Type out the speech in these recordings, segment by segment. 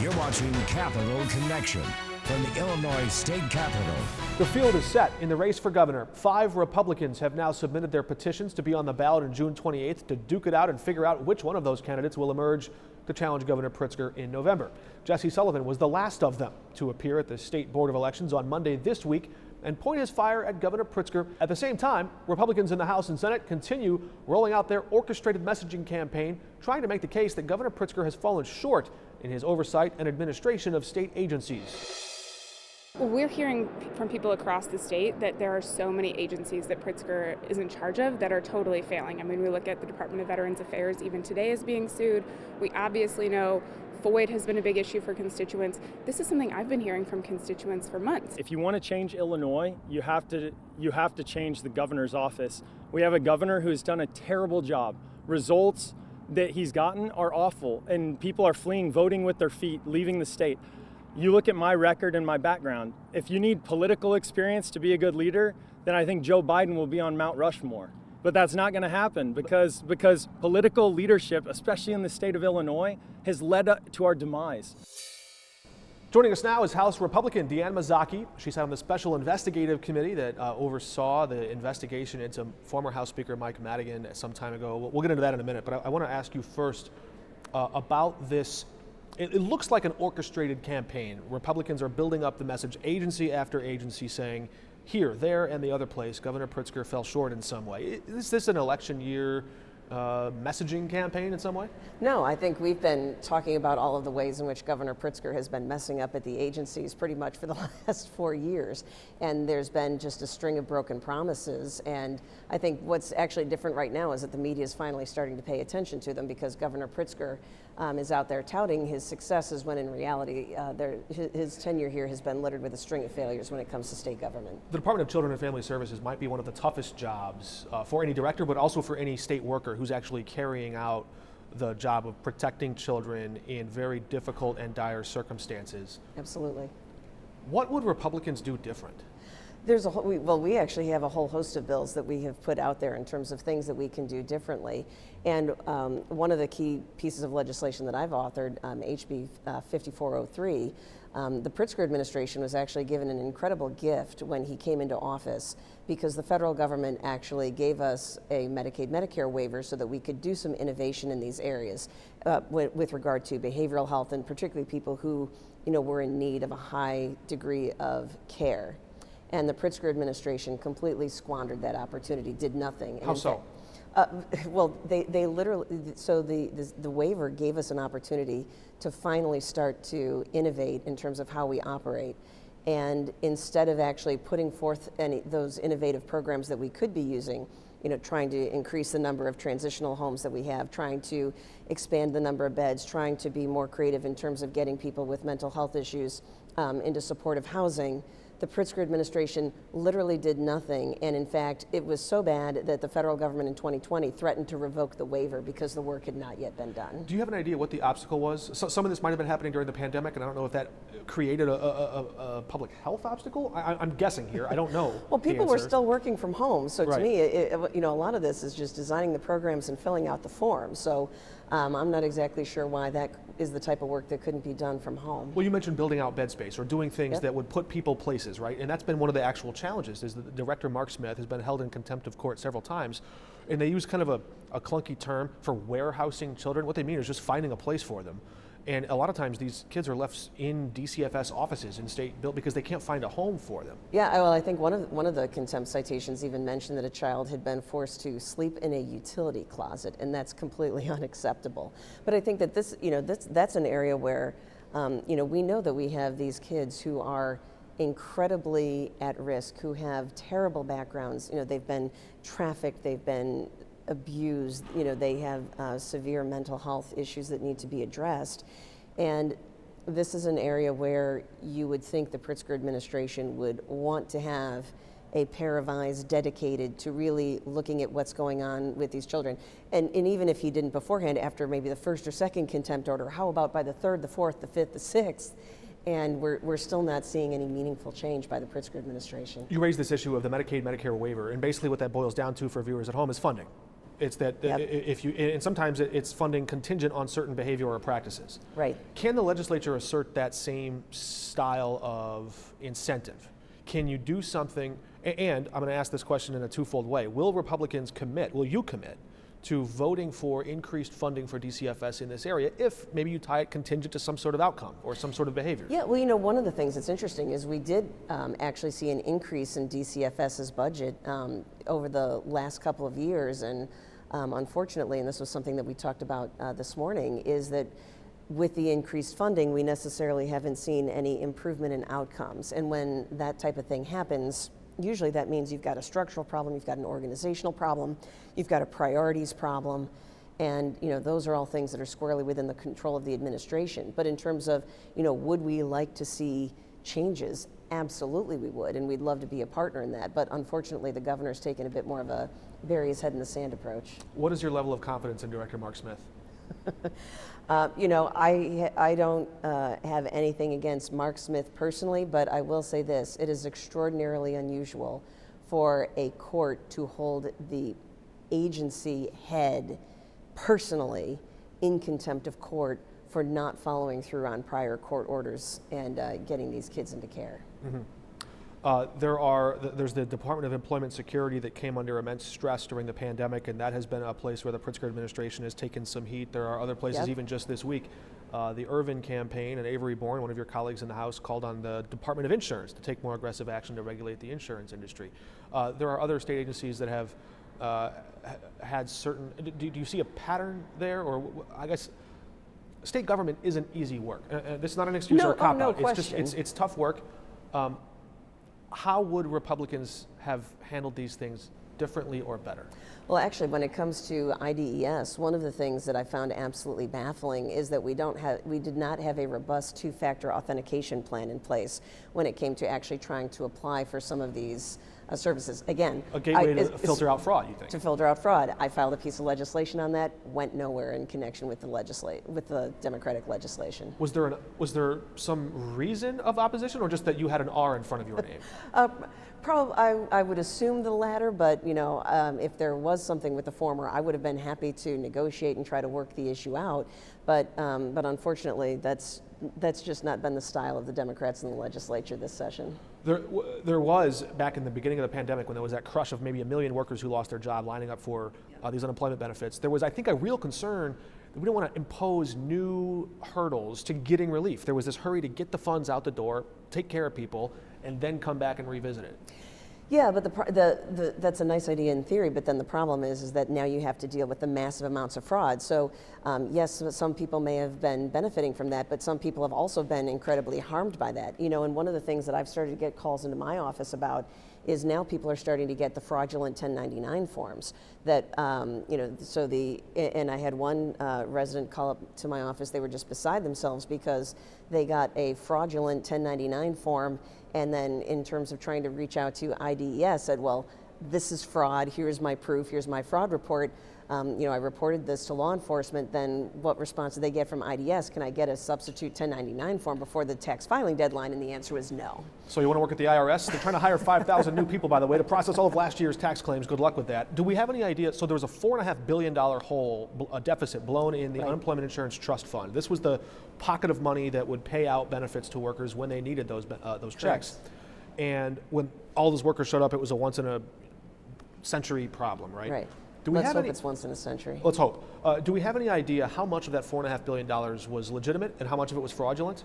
You're watching Capitol Connection from the Illinois State Capitol. The field is set in the race for governor. 5 Republicans have now submitted their petitions to be on the ballot on June 28th to duke it out and figure out which one of those candidates will emerge to challenge Governor Pritzker in November. Jesse Sullivan was the last of them to appear at the State Board of Elections on Monday this week and point his fire at Governor Pritzker. At the same time, Republicans in the House and Senate continue rolling out their orchestrated messaging campaign, trying to make the case that Governor Pritzker has fallen short in his oversight and administration of state agencies. We're hearing from people across the state that there are so many agencies that Pritzker is in charge of that are totally failing. I mean, we look at the Department of Veterans Affairs even today is being sued. We obviously know FOID has been a big issue for constituents. This is something I've been hearing from constituents for months. If you want to change Illinois, you have to change the governor's office. We have a governor who has done a terrible job. Results that he's gotten are awful, and people are fleeing, voting with their feet, leaving the state. You look at my record and my background. If you need political experience to be a good leader, then I think Joe Biden will be on Mount Rushmore. But that's not going to happen because political leadership, especially in the state of Illinois, has led to our demise. Joining us now is House Republican Deanna Mazzochi. She sat on the Special Investigative Committee that oversaw the investigation into former House Speaker Mike Madigan some time ago. We'll get into that in a minute, but I want to ask you first about this. It looks like an orchestrated campaign. Republicans are building up the message, agency after agency, saying here, there, and the other place, Governor Pritzker fell short in some way. Is this an election year messaging campaign in some way? No, I think we've been talking about all of the ways in which Governor Pritzker has been messing up at the agencies pretty much for the last 4 years. And there's been just a string of broken promises. And I think what's actually different right now is that the media is finally starting to pay attention to them because Governor Pritzker is out there touting his successes when in reality his tenure here has been littered with a string of failures when it comes to state government. The Department of Children and Family Services might be one of the toughest jobs for any director, but also for any state worker who's actually carrying out the job of protecting children in very difficult and dire circumstances. Absolutely. What would Republicans do different? There's a whole, we actually have a whole host of bills that we have put out there in terms of things that we can do differently. And one of the key pieces of legislation that I've authored, HB 5403, the Pritzker administration was actually given an incredible gift when he came into office because the federal government actually gave us a Medicaid, Medicare waiver so that we could do some innovation in these areas with regard to behavioral health and particularly people who, were in need of a high degree of care. And the Pritzker administration completely squandered that opportunity, did nothing. How so? Well, they literally, so the waiver gave us an opportunity to finally start to innovate in terms of how we operate. And instead of actually putting forth those innovative programs that we could be using, trying to increase the number of transitional homes that we have, trying to expand the number of beds, trying to be more creative in terms of getting people with mental health issues into supportive housing, the Pritzker administration literally did nothing. And in fact, it was so bad that the federal government in 2020 threatened to revoke the waiver because the work had not yet been done. Do you have an idea what the obstacle was? So, some of this might have been happening during the pandemic, and I don't know if that created a public health obstacle. I'm guessing here. I don't know. Well, people were still working from home. So to me, a lot of this is just designing the programs and filling out the forms. So I'm not exactly sure why that is the type of work that couldn't be done from home. Well, you mentioned building out bed space or doing things that would put people places, right? And that's been one of the actual challenges is that Director Mark Smith has been held in contempt of court several times. And they use kind of a clunky term for warehousing children. What they mean is just finding a place for them. And a lot of times these kids are left in DCFS offices in state built because they can't find a home for them. Yeah, well, I think one of the contempt citations even mentioned that a child had been forced to sleep in a utility closet, and that's completely unacceptable. But I think that this, that's an area where, we know that we have these kids who are incredibly at risk, who have terrible backgrounds. They've been trafficked, they've been abused, they have severe mental health issues that need to be addressed. And this is an area where you would think the Pritzker administration would want to have a pair of eyes dedicated to really looking at what's going on with these children. And even if he didn't beforehand, after maybe the first or second contempt order, how about by the third, the fourth, the fifth, the sixth? And we're still not seeing any meaningful change by the Pritzker administration. You raised this issue of the Medicaid, Medicare waiver, and basically what that boils down to for viewers at home is funding. It's that if you, and sometimes it's funding contingent on certain behavior or practices. Right. Can the legislature assert that same style of incentive? Can you do something, and I'm going to ask this question in a twofold way. Will Republicans commit, will you commit to voting for increased funding for DCFS in this area if maybe you tie it contingent to some sort of outcome or some sort of behavior? Yeah, well, one of the things that's interesting is we did actually see an increase in DCFS's budget over the last couple of years, and unfortunately, and this was something that we talked about this morning, is that with the increased funding, we necessarily haven't seen any improvement in outcomes. And when that type of thing happens, usually that means you've got a structural problem, you've got an organizational problem, you've got a priorities problem, and those are all things that are squarely within the control of the administration. But in terms of, would we like to see changes? Absolutely we would, and we'd love to be a partner in that. But unfortunately, the governor's taken a bit more of a bury his head in the sand approach. What is your level of confidence in Director Mark Smith? I don't have anything against Mark Smith personally, but I will say this: it is extraordinarily unusual for a court to hold the agency head personally in contempt of court for not following through on prior court orders and getting these kids into care. Mm-hmm. There's the Department of Employment Security that came under immense stress during the pandemic, and that has been a place where the Pritzker administration has taken some heat. There are other places, even just this week. The Irvin campaign and Avery Bourne, one of your colleagues in the House, called on the Department of Insurance to take more aggressive action to regulate the insurance industry. There are other state agencies that have had certain, do you see a pattern there? Or I guess state government isn't easy work. This is not an excuse or a cop-out. No question. It's tough work. How would Republicans have handled these things differently or better? Well, actually, when it comes to IDES, one of the things that I found absolutely baffling is that we did not have a robust two-factor authentication plan in place when it came to actually trying to apply for some of these services. Again, a gateway to filter out fraud, you think? To filter out fraud. I filed a piece of legislation on that, went nowhere in connection with the Democratic legislation. Was there some reason of opposition, or just that you had an R in front of your name? Probably, I would assume the latter, but if there was something with the former, I would have been happy to negotiate and try to work the issue out. But unfortunately, that's just not been the style of the Democrats in the legislature this session. There was, back in the beginning of the pandemic, when there was that crush of maybe 1 million workers who lost their job lining up for these unemployment benefits, there was, I think, a real concern that we don't want to impose new hurdles to getting relief. There was this hurry to get the funds out the door, take care of people, and then come back and revisit it. Yeah, but that's a nice idea in theory, but then the problem is that now you have to deal with the massive amounts of fraud. So yes, some people may have been benefiting from that, but some people have also been incredibly harmed by that. And one of the things that I've started to get calls into my office about is now people are starting to get the fraudulent 1099 forms that, and I had one resident call up to my office. They were just beside themselves because they got a fraudulent 1099 form, and then in terms of trying to reach out to IDES said, well, this is fraud, here's my proof, here's my fraud report. I reported this to law enforcement, then what response did they get from IDS? Can I get a substitute 1099 form before the tax filing deadline? And the answer was no. So you want to work at the IRS? They're trying to hire 5,000 new people, by the way, to process all of last year's tax claims. Good luck with that. Do we have any idea? So there was a $4.5 billion hole, a deficit blown in the Unemployment Insurance Trust Fund. This was the pocket of money that would pay out benefits to workers when they needed those checks. And when all those workers showed up, it was a once-in-a-century problem, right? Right. Let's hope it's once in a century. Let's hope. Do we have any idea how much of that $4.5 billion was legitimate and how much of it was fraudulent?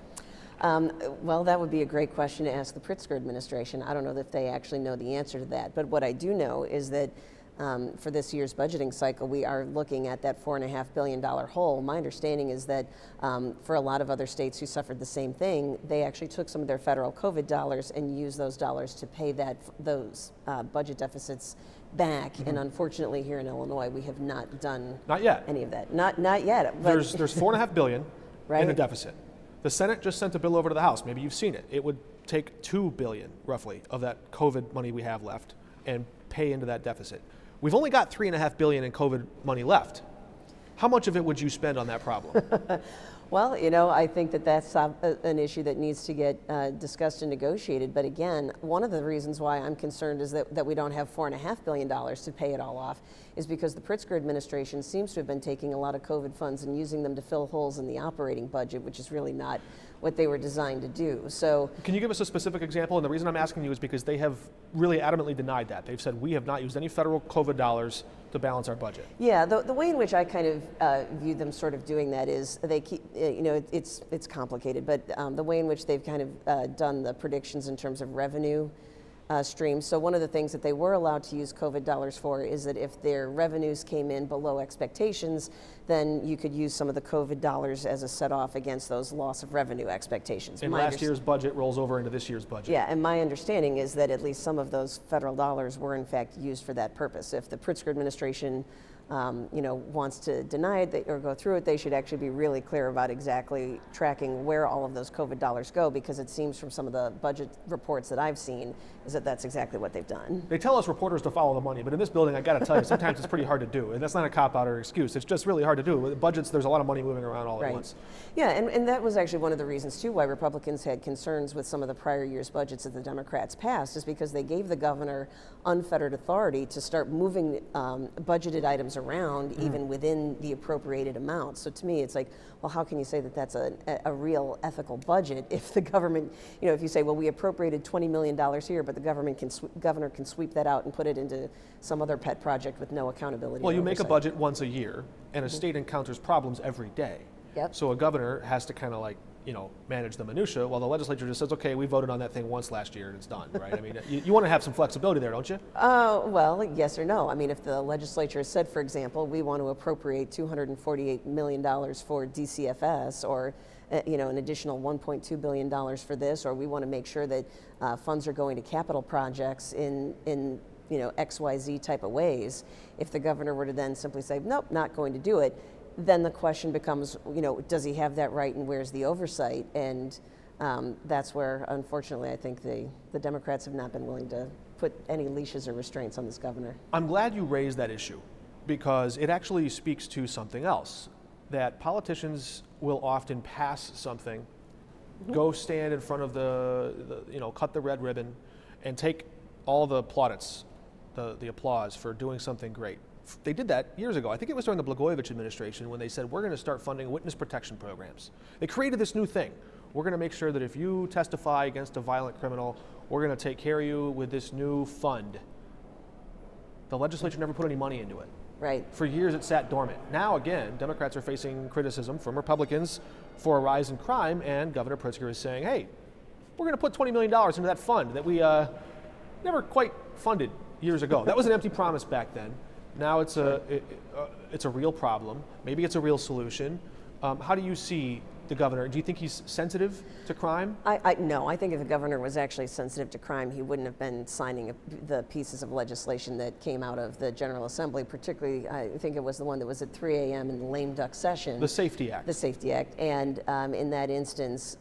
Well, that would be a great question to ask the Pritzker administration. I don't know if they actually know the answer to that. But what I do know is that for this year's budgeting cycle, we are looking at that $4.5 billion hole. My understanding is that for a lot of other states who suffered the same thing, they actually took some of their federal COVID dollars and used those dollars to pay those budget deficits back. Mm-hmm. And unfortunately, here in Illinois, we have not done any of that. Not yet. But there's $4.5 billion right? in a deficit. The Senate just sent a bill over to the House. Maybe you've seen it. It would take $2 billion, roughly, of that COVID money we have left and pay into that deficit. We've only got $3.5 billion in COVID money left. How much of it would you spend on that problem? Well, I think that that's an issue that needs to get discussed and negotiated. But again, one of the reasons why I'm concerned is that we don't have $4.5 billion to pay it all off is because the Pritzker administration seems to have been taking a lot of COVID funds and using them to fill holes in the operating budget, which is really not what they were designed to do. So, can you give us a specific example? And the reason I'm asking you is because they have really adamantly denied that. They've said we have not used any federal COVID dollars to balance our budget. Yeah, the way in which I kind of view them sort of doing that is they keep, it's complicated, but the way in which they've kind of done the predictions in terms of revenue streams. So one of the things that they were allowed to use COVID dollars for is that if their revenues came in below expectations, then you could use some of the COVID dollars as a set-off against those loss of revenue expectations. And last year's budget rolls over into this year's budget. Yeah, and my understanding is that at least some of those federal dollars were in fact used for that purpose. If the Pritzker administration wants to deny it or go through it, they should actually be really clear about exactly tracking where all of those COVID dollars go, because it seems from some of the budget reports that I've seen is that that's exactly what they've done. They tell us reporters to follow the money, but in this building, I got to tell you, sometimes it's pretty hard to do. And that's not a cop-out or excuse. It's just really hard to do. With budgets, there's a lot of money moving around all at once. Yeah, and that was actually one of the reasons, too, why Republicans had concerns with some of the prior year's budgets that the Democrats passed, is because they gave the governor unfettered authority to start moving budgeted items around even within the appropriated amount. So to me, it's like, well, how can you say that that's a real ethical budget if the government, if you say, well, we appropriated $20 million here, but the governor can sweep that out and put it into some other pet project with no accountability. Well, you oversight. make a budget once a year, and a state encounters problems every day. Yep. So a governor has to kind of manage the minutia, while the legislature just says, okay, we voted on that thing once last year and it's done, right? I mean, you want to have some flexibility there, don't you? Well, yes or no. I mean, if the legislature said, for example, we want to appropriate $248 million for DCFS, or an additional $1.2 billion for this, or we want to make sure that funds are going to capital projects in XYZ type of ways, if the governor were to then simply say, nope, not going to do it, then the question becomes, does he have that right and where's the oversight? And that's where, unfortunately, I think the Democrats have not been willing to put any leashes or restraints on this governor. I'm glad you raised that issue, because it actually speaks to something else, that politicians will often pass something, go stand in front of cut the red ribbon, and take all the plaudits, the applause for doing something great. They did that years ago. I think it was during the Blagojevich administration when they said, we're going to start funding witness protection programs. They created this new thing. We're going to make sure that if you testify against a violent criminal, we're going to take care of you with this new fund. The legislature never put any money into it. Right. For years it sat dormant. Now again, Democrats are facing criticism from Republicans for a rise in crime, and Governor Pritzker is saying, hey, we're going to put $20 million into that fund that we never quite funded years ago. That was an empty promise back then. Now it's a real problem. Maybe it's a real solution. How do you see the governor? Do you think he's sensitive to crime? No, I think if the governor was actually sensitive to crime, he wouldn't have been signing the pieces of legislation that came out of the General Assembly, particularly, I think it was the one that was at 3 a.m. in the lame duck session. The Safety Act. The Safety Act. And in that instance,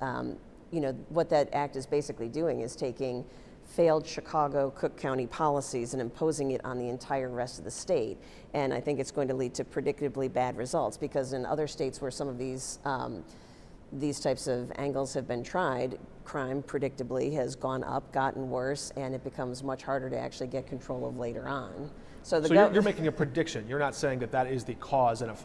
what that act is basically doing is taking failed Chicago, Cook County policies and imposing it on the entire rest of the state. And I think it's going to lead to predictably bad results, because in other states where some of these types of angles have been tried, crime predictably has gone up, gotten worse, and it becomes much harder to actually get control of later on. So you're making a prediction. You're not saying that is the cause and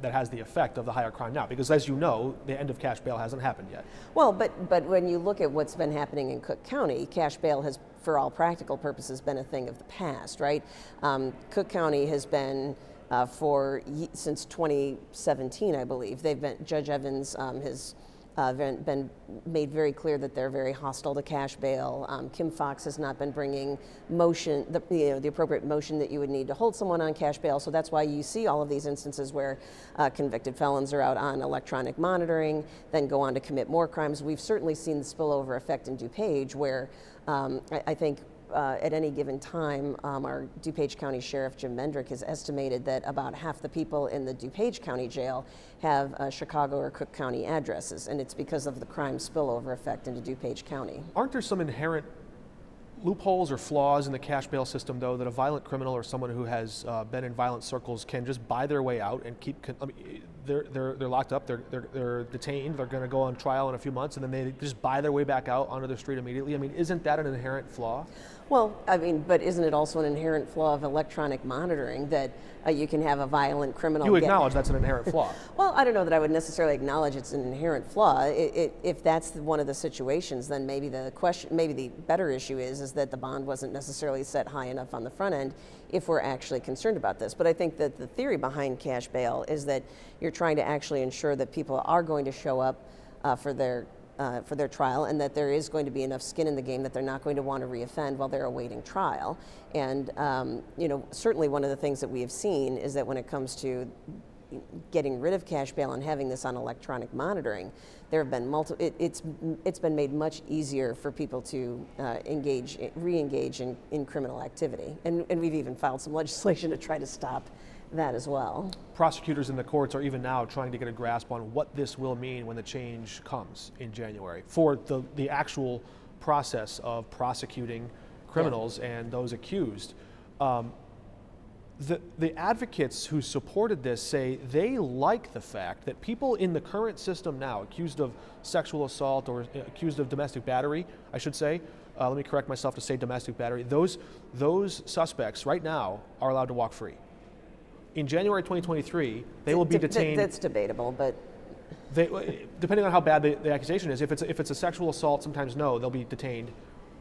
that has the effect of the higher crime now, because as you know, the end of cash bail hasn't happened yet. Well, but when you look at what's been happening in Cook County, cash bail has, for all practical purposes, been a thing of the past, right? Cook County has been since 2017, I believe. Judge Evans has been made very clear that they're very hostile to cash bail. Kim Foxx has not been bringing the appropriate motion that you would need to hold someone on cash bail. So that's why you see all of these instances where convicted felons are out on electronic monitoring, then go on to commit more crimes. We've certainly seen the spillover effect in DuPage, where I think at any given time, our DuPage County Sheriff Jim Mendrick has estimated that about half the people in the DuPage County Jail have Chicago or Cook County addresses, and it's because of the crime spillover effect into DuPage County. Aren't there some inherent loopholes or flaws in the cash bail system, though, that a violent criminal or someone who has been in violent circles can just buy their way out and they're locked up, they're detained, they're going to go on trial in a few months, and then they just buy their way back out onto the street immediately. I mean, isn't that an inherent flaw? Well, I mean, but isn't it also an inherent flaw of electronic monitoring that you can have a violent criminal? You acknowledge that's an inherent flaw. Well, I don't know that I would necessarily acknowledge it's an inherent flaw. If that's one of the situations, then maybe the better issue is that the bond wasn't necessarily set high enough on the front end if we're actually concerned about this. But I think that the theory behind cash bail is that you're trying to actually ensure that people are going to show up for their trial, and that there is going to be enough skin in the game that they're not going to want to reoffend while they're awaiting trial. And certainly one of the things that we have seen is that when it comes to getting rid of cash bail and having this on electronic monitoring, there have been it's been made much easier for people to re-engage in criminal activity, and we've even filed some legislation to try to stop that as well. Prosecutors in the courts are even now trying to get a grasp on what this will mean when the change comes in January for the actual process of prosecuting criminals and those accused. The advocates who supported this say they like the fact that people in the current system now, accused of sexual assault or accused of domestic battery, I should say, let me correct myself to say domestic battery, those suspects right now are allowed to walk free. In January 2023, they will be detained. That's debatable, but depending on how bad the accusation is, if it's a sexual assault, sometimes no, they'll be detained,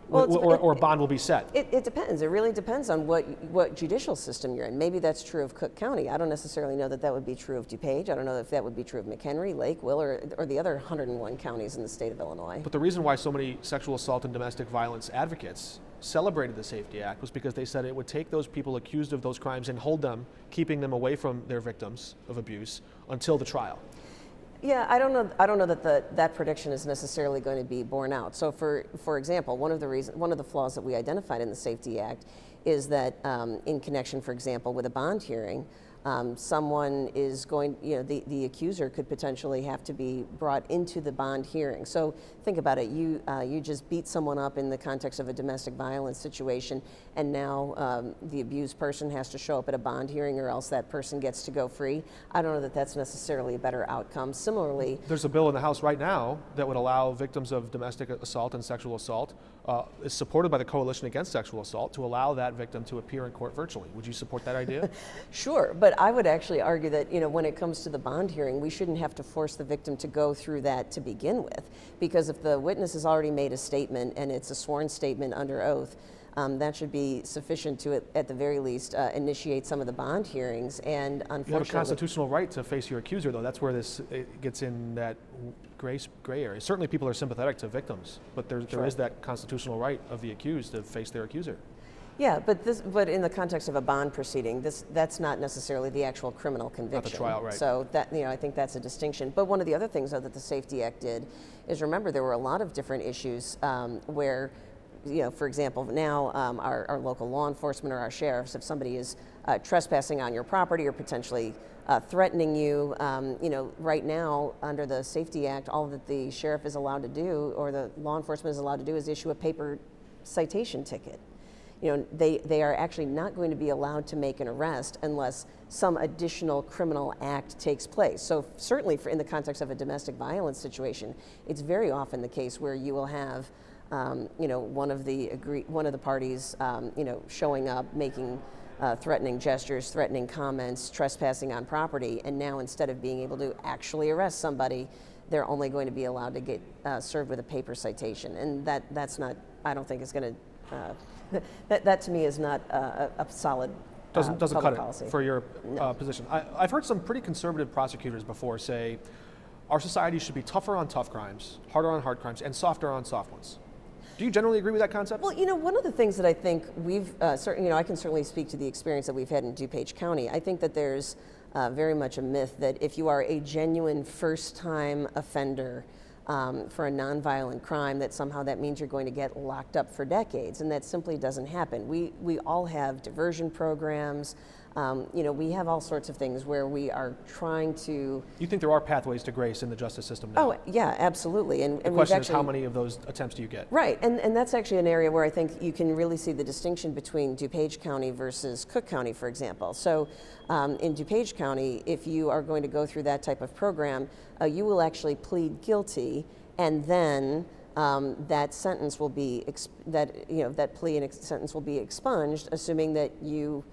well, or a bond will be set. It depends. It really depends on what judicial system you're in. Maybe that's true of Cook County. I don't necessarily know that would be true of DuPage. I don't know if that would be true of McHenry, Lake, Will, or the other 101 counties in the state of Illinois. But the reason why so many sexual assault and domestic violence advocates celebrated the Safety Act was because they said it would take those people accused of those crimes and hold them, keeping them away from their victims of abuse until the trial. Yeah, I don't know that that prediction is necessarily going to be borne out. So, for example, one of the flaws that we identified in the Safety Act is that in connection, for example, with a bond hearing, someone is going, the accuser could potentially have to be brought into the bond hearing. So think about it. You just beat someone up in the context of a domestic violence situation, and now the abused person has to show up at a bond hearing, or else that person gets to go free. I don't know that that's necessarily a better outcome. Similarly, there's a bill in the House right now that would allow victims of domestic assault and sexual assault, is supported by the Coalition Against Sexual Assault, to allow that victim to appear in court virtually. Would you support that idea? Sure, but I would actually argue that when it comes to the bond hearing, we shouldn't have to force the victim to go through that to begin with, because if the witness has already made a statement and it's a sworn statement under oath, that should be sufficient to, at the very least, initiate some of the bond hearings. And unfortunately, you have a constitutional right to face your accuser, though. That's where it gets in that gray area. Certainly people are sympathetic to victims, but there is that constitutional right of the accused to face their accuser. Yeah, but in the context of a bond proceeding, that's not necessarily the actual criminal conviction. Not the trial, right? So that I think that's a distinction. But one of the other things, though, that the Safety Act did is, remember, there were a lot of different issues where, for example, now our local law enforcement or our sheriffs, if somebody is trespassing on your property or potentially threatening you, right now under the Safety Act, all that the sheriff is allowed to do, or the law enforcement is allowed to do, is issue a paper citation ticket. They are actually not going to be allowed to make an arrest unless some additional criminal act takes place. So certainly in the context of a domestic violence situation, it's very often the case where you will have one of the parties showing up, making threatening gestures, threatening comments, trespassing on property, and now instead of being able to actually arrest somebody, they're only going to be allowed to get served with a paper citation. And that's not, I don't think is going to that to me is not a solid doesn't cut policy it for your No. position. I've heard some pretty conservative prosecutors before say our society should be tougher on tough crimes, harder on hard crimes, and softer on soft ones. Do you generally agree with that concept? Well, one of the things that I think we've certainly, I can certainly speak to the experience that we've had in DuPage County. I think that there's very much a myth that if you are a genuine first-time offender for a nonviolent crime, that somehow that means you're going to get locked up for decades, and that simply doesn't happen. We all have diversion programs. We have all sorts of things where we are trying to. You think there are pathways to grace in the justice system now? Oh, yeah, absolutely. And the question is, how many of those attempts do you get? Right, and that's actually an area where I think you can really see the distinction between DuPage County versus Cook County, for example. So in DuPage County, if you are going to go through that type of program, you will actually plead guilty, and then that sentence will be that plea and sentence will be expunged, assuming that you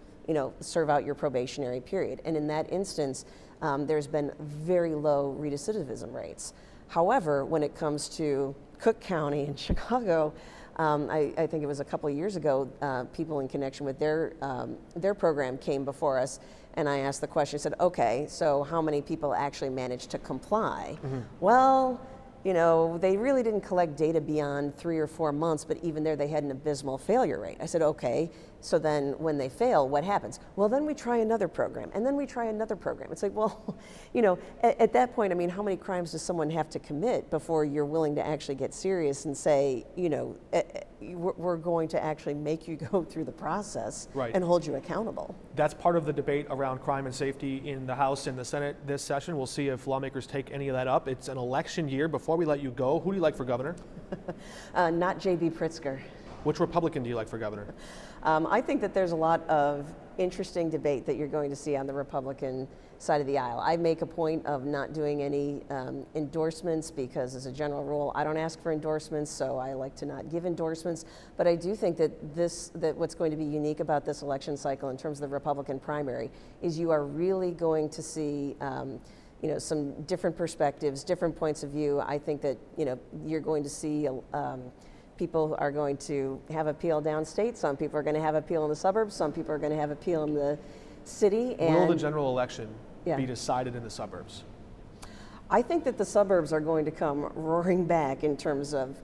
serve out your probationary period. And in that instance, there's been very low recidivism rates. However, when it comes to Cook County in Chicago, I think it was a couple of years ago, people in connection with their program came before us, and I asked the question, I said, okay, so how many people actually managed to comply? Mm-hmm. Well, they really didn't collect data beyond 3 or 4 months, but even there they had an abysmal failure rate. I said, okay, so then when they fail, what happens? Well, then we try another program, and then we try another program. It's like, well, at that point, I mean, how many crimes does someone have to commit before you're willing to actually get serious and say, we're going to actually make you go through the process and hold you accountable? That's part of the debate around crime and safety in the House and the Senate this session. We'll see if lawmakers take any of that up. It's an election year. Before we let you go, who do you like for governor? Not J.B. Pritzker. Which Republican do you like for governor? I think that there's a lot of interesting debate that you're going to see on the Republican side of the aisle. I make a point of not doing any endorsements because, as a general rule, I don't ask for endorsements, so I like to not give endorsements. But I do think that what's going to be unique about this election cycle in terms of the Republican primary is you are really going to see some different perspectives, different points of view. I think that you're going to see people are going to have appeal downstate. Some people are going to have appeal in the suburbs. Some people are going to have appeal in the city. And will the general election be decided in the suburbs? I think that the suburbs are going to come roaring back in terms of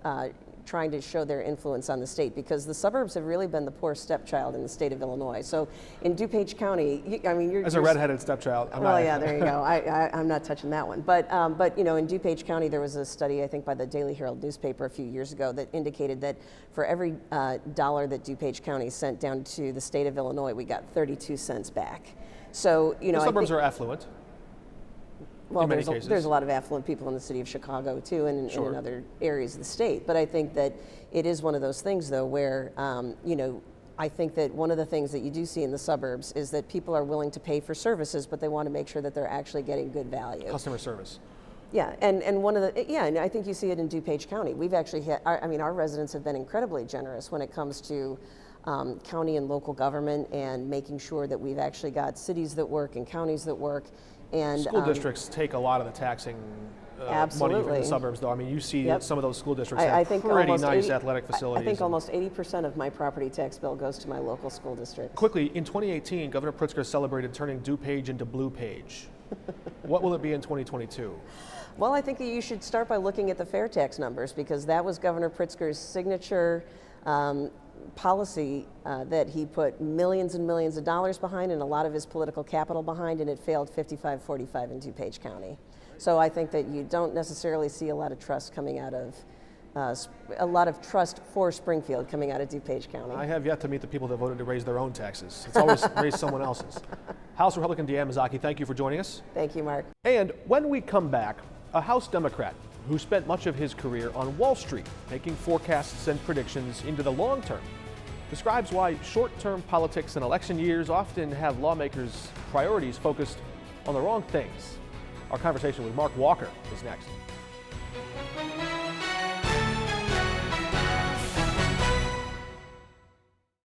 trying to show their influence on the state, because the suburbs have really been the poor stepchild in the state of Illinois. So in DuPage County, you're as a redheaded stepchild. There you go. I'm not touching that one. But in DuPage County, there was a study, I think, by the Daily Herald newspaper a few years ago that indicated that for every dollar that DuPage County sent down to the state of Illinois, we got 32 cents back. So the suburbs are affluent. Well, there's a lot of affluent people in the city of Chicago too, and in other areas of the state. But I think that it is one of those things, though, where I think that one of the things that you do see in the suburbs is that people are willing to pay for services, but they want to make sure that they're actually getting good value. Customer service. Yeah, and and I think you see it in DuPage County. We've actually had, our residents have been incredibly generous when it comes to county and local government and making sure that we've actually got cities that work and counties that work. And school districts take a lot of the taxing money from the suburbs, though. I mean, you see some of those school districts have pretty nice athletic facilities. I think almost 80% of my property tax bill goes to my local school district. Quickly, in 2018, Governor Pritzker celebrated turning DuPage into Blue Page. What will it be in 2022? Well, I think that you should start by looking at the fair tax numbers, because that was Governor Pritzker's signature policy that he put millions and millions of dollars behind and a lot of his political capital behind, and it failed 55-45 in DuPage County. So I think that you don't necessarily see a lot of trust coming out of trust for Springfield coming out of DuPage County. I have yet to meet the people that voted to raise their own taxes. It's always raise someone else's. House Republican Deanna Mazzochi, thank you for joining us. Thank you, Mark. And when we come back, a House Democrat who spent much of his career on Wall Street making forecasts and predictions into the long term describes why short-term politics and election years often have lawmakers' priorities focused on the wrong things. Our conversation with Mark Walker is next.